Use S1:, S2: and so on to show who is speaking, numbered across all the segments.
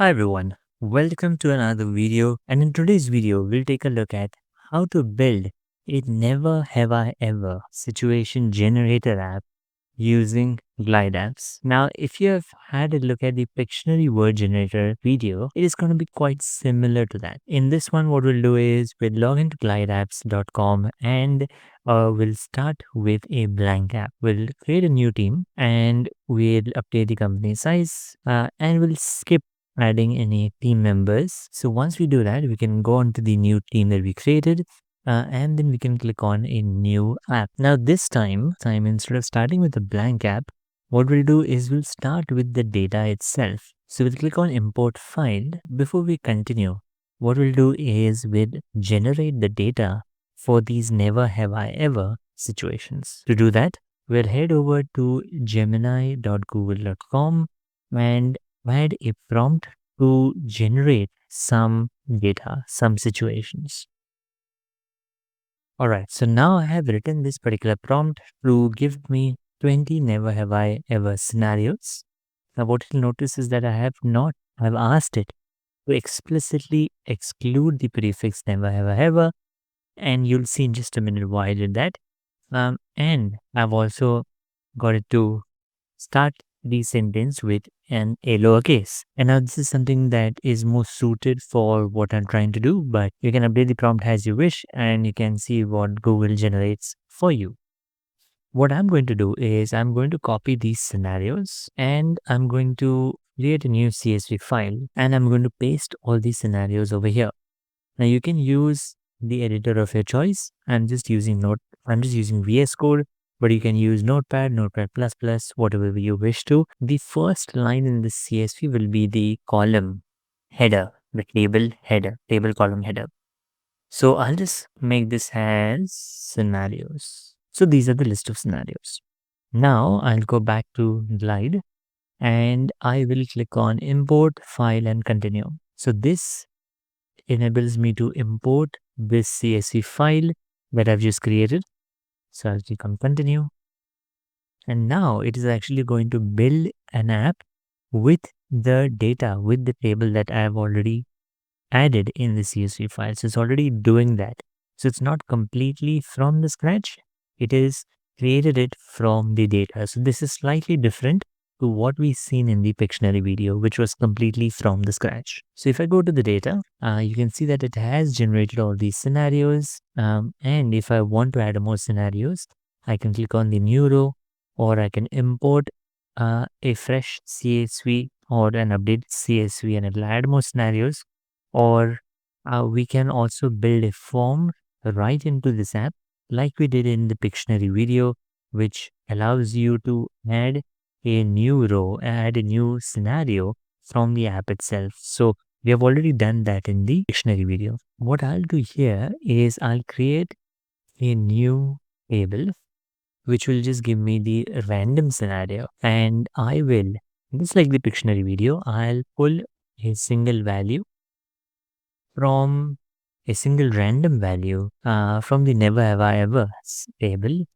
S1: Hi everyone, welcome to another video, and in today's video we'll take a look at how to build a never have I ever situation generator app using Glideapps. Now if you have had a look at the Pictionary word generator video, it is going to be quite similar to that. In this one what we'll do is we'll log into glideapps.com and we'll start with a blank app. We'll create a new team and we'll update the company size and we'll skip adding any team members. So once we do that, we can go on to the new team that we created and then we can click on a new app. Now this time instead of starting with a blank app, what we'll do is we'll start with the data itself. So we'll click on import file. Before we continue, what we'll do is we'll generate the data for these never have I ever situations. To do that, we'll head over to gemini.google.com and add a prompt to generate some data, some situations. Alright, so now I have written this particular prompt to give me 20 never have I ever scenarios. Now what you'll notice is that I've asked it to explicitly exclude the prefix never have I ever, and you'll see in just a minute why I did that. And I've also got it to start the sentence with an a lowercase. And now this is something that is more suited for what I'm trying to do, but you can update the prompt as you wish and you can see what Google generates for you. What I'm going to do is I'm going to copy these scenarios and I'm going to create a new CSV file and I'm going to paste all these scenarios over here. Now you can use the editor of your choice. I'm just using VS Code, but you can use Notepad, Notepad++, whatever you wish to. The first line in the CSV will be the column header, the table column header. So I'll just make this as scenarios. So these are the list of scenarios. Now I'll go back to Glide and I will click on import file and continue. So this enables me to import this CSV file that I've just created. So I'll click on continue. And now it is actually going to build an app with the data, with the table that I have already added in the CSV file. So it's already doing that. So it's not completely from the scratch. It is created it from the data. So this is slightly different to what we've seen in the Pictionary video, which was completely from the scratch. So if I go to the data, you can see that it has generated all these scenarios. And if I want to add more scenarios, I can click on the new row, or I can import a fresh CSV or an updated CSV and it'll add more scenarios. Or we can also build a form right into this app like we did in the Pictionary video, which allows you to add a new row, add a new scenario from the app itself. So we have already done that in the Pictionary video. What I'll do here is I'll create a new table which will just give me the random scenario, and I will, just like the Pictionary video, I'll pull a single value from a single random value from the never have I ever table,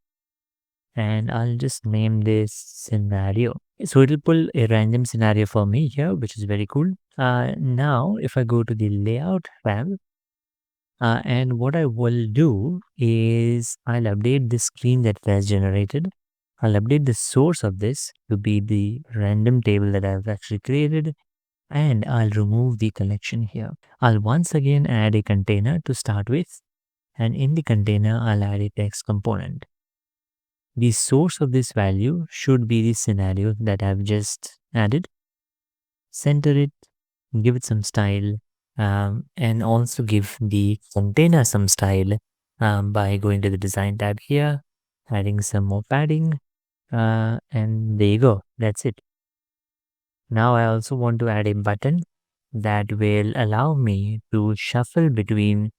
S1: and I'll just name this scenario. So it'll pull a random scenario for me here, which is very cool. Now if I go to the layout tab, and what I will do is I'll update the screen that was generated. I'll update the source of this to be the random table that I've actually created, and I'll remove the collection here. I'll once again add a container to start with, and in the container I'll add a text component. The source of this value should be the scenario that I've just added. Center it, give it some style, and also give the container some style by going to the design tab here, adding some more padding, and there you go, that's it. Now I also want to add a button that will allow me to shuffle between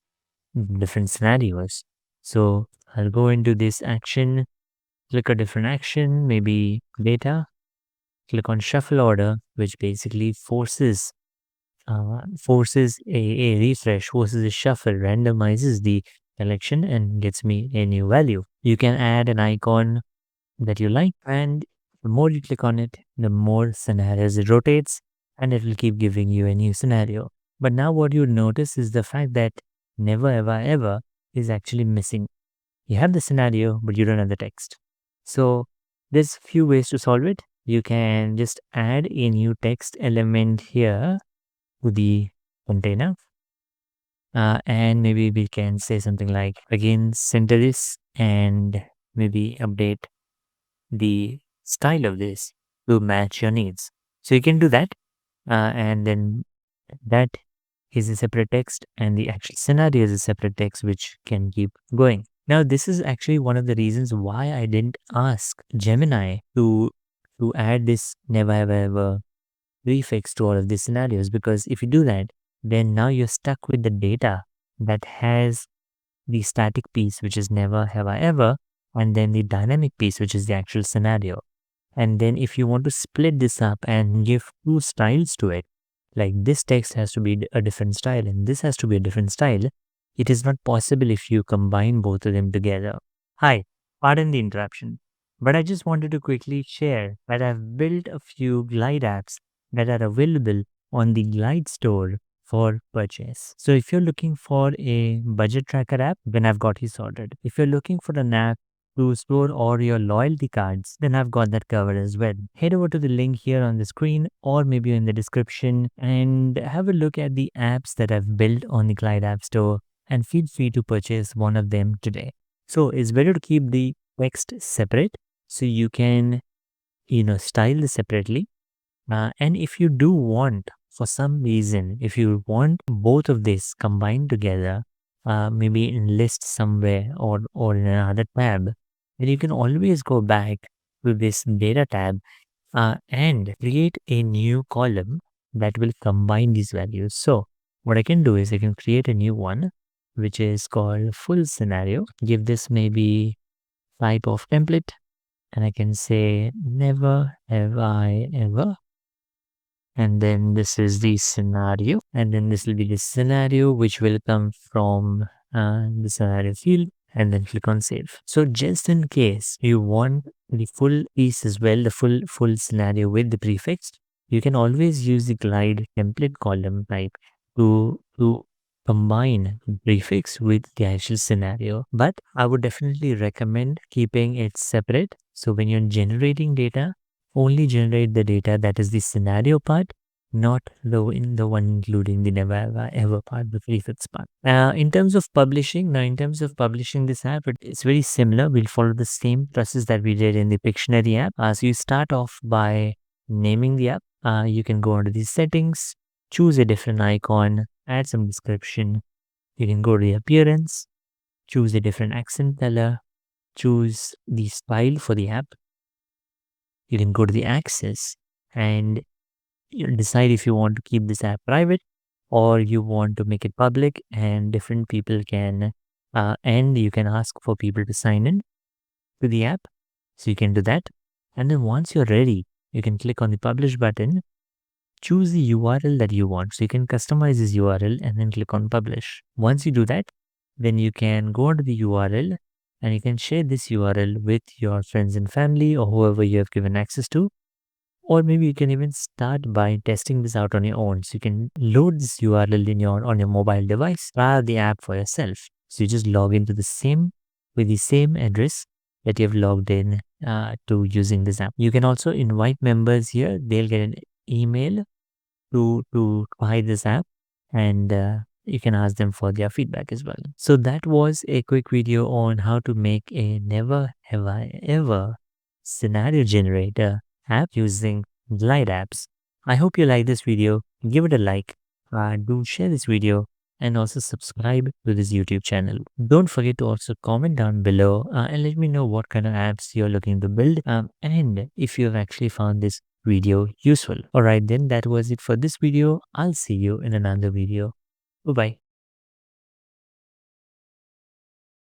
S1: different scenarios. So I'll go into this action, click a different action, maybe data, click on shuffle order, which basically forces a refresh, forces a shuffle, randomizes the collection and gets me a new value. You can add an icon that you like, and the more you click on it, the more scenarios it rotates. and it will keep giving you a new scenario. But now what you notice is the fact that never ever ever is actually missing. You have the scenario, but you don't have the text. So there's few ways to solve it. You can just add a new text element here to the container. And maybe we can say something like, again, center this and maybe update the style of this to match your needs. So you can do that. And then that is a separate text, and the actual scenario is a separate text which can keep going. Now, this is actually one of the reasons why I didn't ask Gemini to add this never ever ever prefix to all of these scenarios, because if you do that, then now you're stuck with the data that has the static piece, which is never have I ever, and then the dynamic piece, which is the actual scenario. And then if you want to split this up and give two styles to it, like this text has to be a different style and this has to be a different style, it is not possible if you combine both of them together. Hi, pardon the interruption, but I just wanted to quickly share that I've built a few Glide apps that are available on the Glide store for purchase. So if you're looking for a budget tracker app, then I've got you sorted. If you're looking for an app to store all your loyalty cards, then I've got that covered as well. Head over to the link here on the screen or maybe in the description and have a look at the apps that I've built on the Glide App Store, and feel free to purchase one of them today. So it's better to keep the text separate so you can, style this separately. And if you do want, for some reason, if you want both of this combined together, maybe in list somewhere or in another tab, then you can always go back to this data tab and create a new column that will combine these values. So what I can do is I can create a new one, which is called full scenario. Give this maybe type of template, and I can say never have I ever. And then this is the scenario, and then this will be the scenario which will come from the scenario field, and then click on save. So just in case you want the full piece as well, the full scenario with the prefix, you can always use the glide template column type to combine the prefix with the actual scenario. But I would definitely recommend keeping it separate. So when you're generating data, only generate the data that is the scenario part, not the one including the never ever part, the prefix part. In terms of publishing this app, it's very similar. We'll follow the same process that we did in the Pictionary app. So you start off by naming the app. You can go under the settings, choose a different icon, add some description. You can go to the appearance, choose a different accent color, choose the style for the app. You can go to the access and decide if you want to keep this app private or you want to make it public and different people can, and you can ask for people to sign in to the app. So you can do that. And then once you're ready, you can click on the publish button, choose the URL that you want. So you can customize this URL and then click on publish. Once you do that, then you can go to the URL and you can share this URL with your friends and family or whoever you have given access to. Or maybe you can even start by testing this out on your own. So you can load this URL on your mobile device, try the app for yourself. So you just log into with the same address that you have logged in to using this app. You can also invite members here. They'll get an email to try this app, and you can ask them for their feedback as well. So that was a quick video on how to make a never have I ever scenario generator app using Glideapps. I hope you like this video. Give it a like, do share this video, and also subscribe to this YouTube channel. Don't forget to also comment down below and let me know what kind of apps you're looking to build, and if you've actually found this video useful. Alright then, that was it for this video. I'll see you in another video. Bye bye.